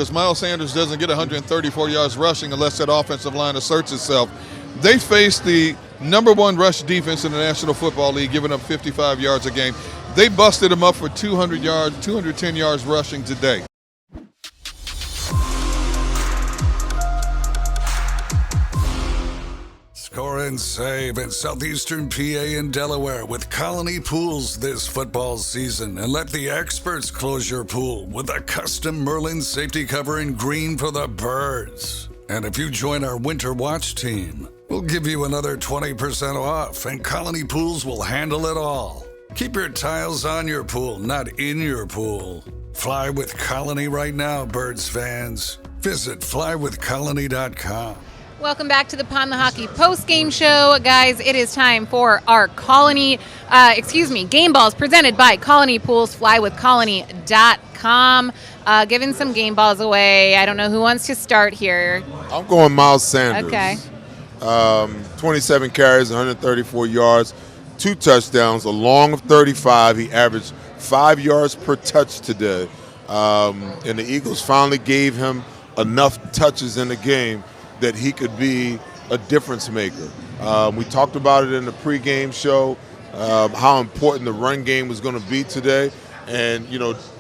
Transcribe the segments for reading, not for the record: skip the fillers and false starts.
Because Miles Sanders doesn't get 134 yards rushing unless that offensive line asserts itself. They face the #1 rush defense in the National Football League, giving up 55 yards a game. They busted them up for 200 yards, 210 yards rushing today. Score and save in Southeastern PA and Delaware with Colony Pools this football season, and let the experts close your pool with a custom Merlin safety cover in green for the birds. And if you join our Winter Watch team, we'll give you another 20% off, and Colony Pools will handle it all. Keep your tiles on your pool, not in your pool. Fly with Colony right now, birds fans. Visit flywithcolony.com. Welcome back to the Lehocky Postgame show. Guys, it is time for our game balls presented by Colony Pools, flywithcolony.com. Giving some game balls away. I don't know who wants to start here. I'm going Miles Sanders. Okay. 27 carries, 134 yards, 2 touchdowns, a long of 35. He averaged 5 yards per touch today. And the Eagles finally gave him enough touches in the game that he could be a difference maker. We talked about it in the pregame show, how important the run game was going to be today. And,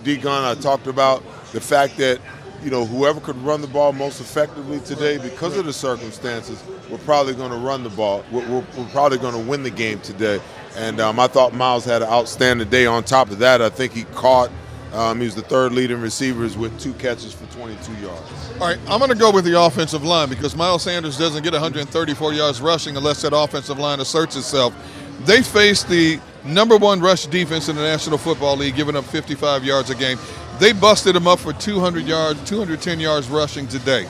D-Gun, I talked about the fact that, whoever could run the ball most effectively today, because of the circumstances, we're probably going to run the ball. We're probably going to win the game today. And I thought Miles had an outstanding day. On top of that, I think he caught. He was the third leading receivers with 2 catches for 22 yards. All right, I'm going to go with the offensive line because Miles Sanders doesn't get 134 yards rushing unless that offensive line asserts itself. They face the #1 rush defense in the National Football League, giving up 55 yards a game. They busted them up for 200 yards, 210 yards rushing today.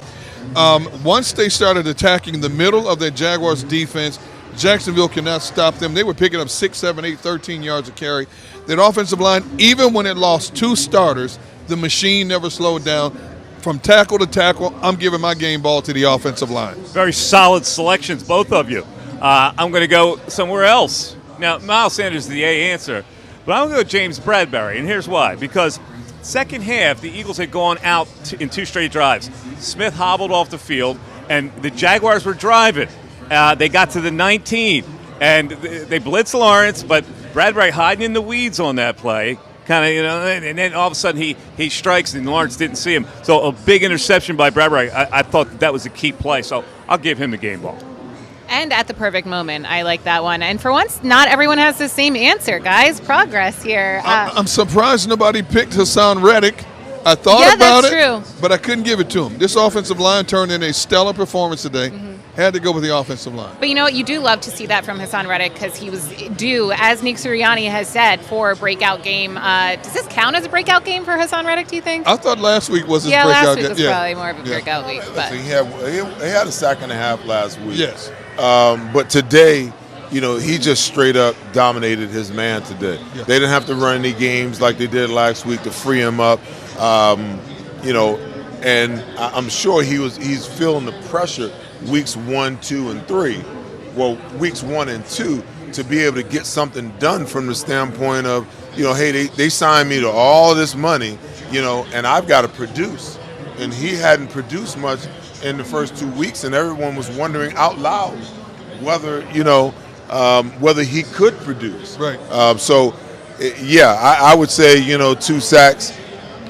Once they started attacking the middle of their Jaguars defense, Jacksonville cannot stop them. They were picking up 6, 7, 8, 13 yards a carry. That offensive line, even when it lost 2 starters, the machine never slowed down. From tackle to tackle, I'm giving my game ball to the offensive line. Very solid selections, both of you. I'm going to go somewhere else. Now, Miles Sanders is the A answer, but I'm going to go James Bradbury, and here's why. Because second half, the Eagles had gone out in 2 straight drives. Smith hobbled off the field, and the Jaguars were driving. They got to the 19, and they blitzed Lawrence, but Bradbury hiding in the weeds on that play. And then all of a sudden he strikes and Lawrence didn't see him. So a big interception by Bradbury. I thought that was a key play, so I'll give him the game ball. And at the perfect moment. I like that one. And for once, not everyone has the same answer, guys. Progress here. I'm surprised nobody picked Hassan Reddick. I thought about it, but I couldn't give it to him. This offensive line turned in a stellar performance today. Had to go with the offensive line. But you know what? You do love to see that from Hassan Reddick because he was due, as Nick Sirianni has said, for a breakout game. Does this count as a breakout game for Hassan Reddick, do you think? I thought last week was his breakout game. Last week was probably more of a breakout week. But. He had a sack and a half last week. Yes. But today, he just straight up dominated his man today. Yeah. They didn't have to run any games like they did last week to free him up. And I'm sure he's feeling the pressure weeks 1, 2, and 3. Well, weeks 1 and 2 to be able to get something done from the standpoint of, hey, they signed me to all this money, and I've got to produce. And he hadn't produced much in the first 2 weeks, and everyone was wondering out loud whether he could produce. Right. I would say 2 sacks,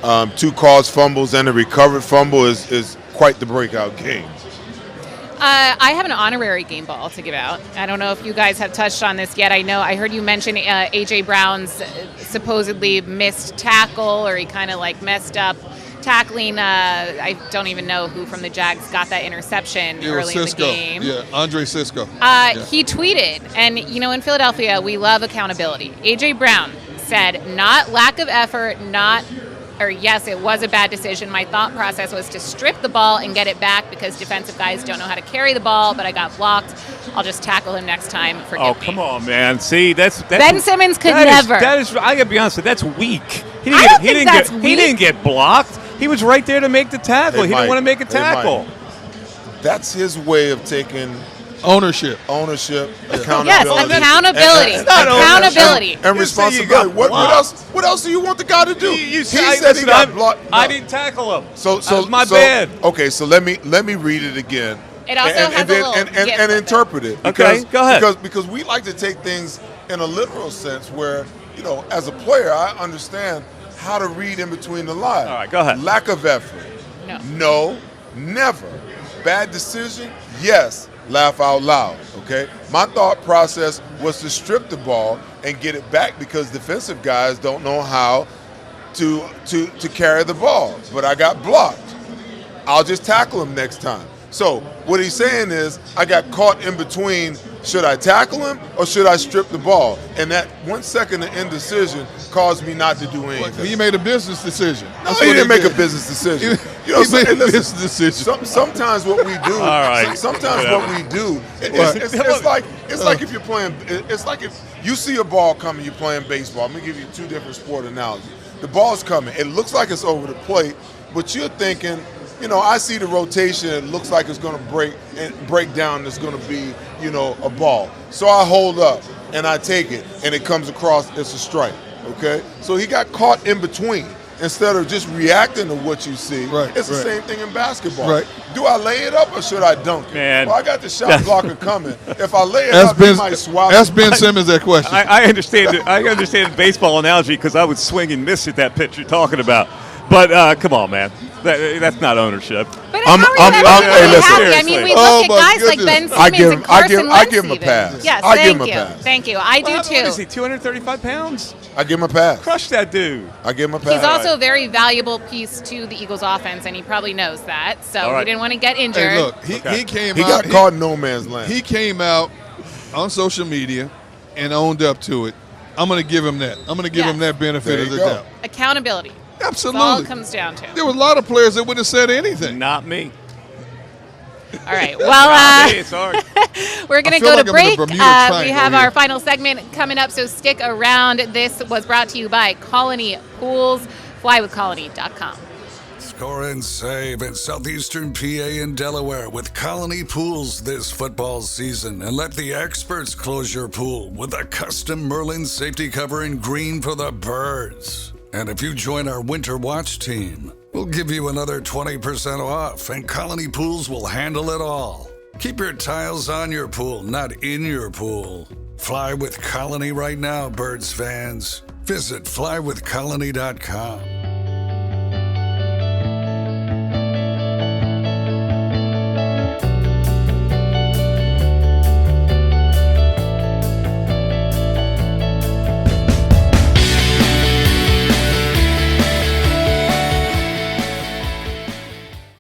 2 caused fumbles, and a recovered fumble is quite the breakout game. I have an honorary game ball to give out. I don't know if you guys have touched on this yet. I heard you mention A.J. Brown's supposedly missed tackle, or he kind of messed up tackling. I don't even know who from the Jags got that interception early in the game. Yeah, Andre Cisco. He tweeted, and in Philadelphia, we love accountability. A.J. Brown said, not lack of effort, yes, it was a bad decision. My thought process was to strip the ball and get it back because defensive guys don't know how to carry the ball, but I got blocked. I'll just tackle him next time. Forgive me. Come on, man. See, that's Ben Simmons could never. I got to be honest with you, that's weak. He didn't get blocked. He was right there to make the tackle. He didn't want to make a tackle. That's his way of taking Ownership. Accountability. Yes, accountability. It's not Accountability. And You say you got responsibility. What else do you want the guy to do? You He said said he got blocked. I No. didn't tackle him. So That was my bad. Okay, so let me read it again. It also has a little and gift with it. interpret it. Okay, go ahead. Because we like to take things in a literal sense where, as a player, I understand how to read in between the lines. All right, go ahead. Lack of effort. No, never. Bad decision? Yes. Laugh out loud. Okay? My thought process was to strip the ball and get it back because defensive guys don't know how to carry the ball. But I got blocked. I'll just tackle him next time. So what he's saying is I got caught in between, should I tackle him or should I strip the ball? And that 1 second of indecision caused me not to do anything. He made a business decision. No, he didn't make a business decision. He made a business decision. Sometimes what we do, right. sometimes what we do, it's like if you're playing. It's like if you see a ball coming, you're playing baseball. I'm gonna give you two different sport analogies. The ball's coming. It looks like it's over the plate, but you're thinking, I see the rotation. It looks like it's going to break down. It's going to be, a ball. So I hold up and I take it, and it comes across. It's a strike. Okay. So he got caught in between. Instead of just reacting to what you see, it's the same thing in basketball. Right. Do I lay it up or should I dunk it? Man. Well, I got the shot blocker coming. If I lay it up, he might swap. Ask Ben Simmons that question. I understand. I understand the baseball analogy because I would swing and miss at that pitch you're talking about. But come on, man, that's not ownership. But how are you ever hey, really listen. happy? I mean, we Oh, look at my guys like Ben goodness. Simmons and Carson Wentz. I give him a even. pass. Yes, I give thank him a you. pass. Thank you. I do What is too. he? 235 pounds? I give him a pass. Crush that dude. I give him a pass. He's also a very valuable piece to the Eagles' offense, and he probably knows that. So All right. he didn't want to get injured. Hey, look, he came He out. got caught in no man's land. He came out on social media and owned up to it. I'm going to give him that. I'm going to give him that benefit There of you the go. doubt. Accountability. Absolutely. That's all it comes down to. There were a lot of players that wouldn't have said anything. Not me. All right. Not Well, me, sorry. we're going I to feel go like to I'm in break. the Bermuda We Triangle have here. our final segment coming up, so stick around. This was brought to you by Colony Pools. FlyWithColony.com. Score and save in southeastern PA and Delaware with Colony Pools this football season. And let the experts close your pool with a custom Merlin safety cover in green for the birds. And if you join our Winter Watch team, we'll give you another 20% off, and Colony Pools will handle it all. Keep your tiles on your pool, not in your pool. Fly with Colony right now, Birds fans. Visit flywithcolony.com.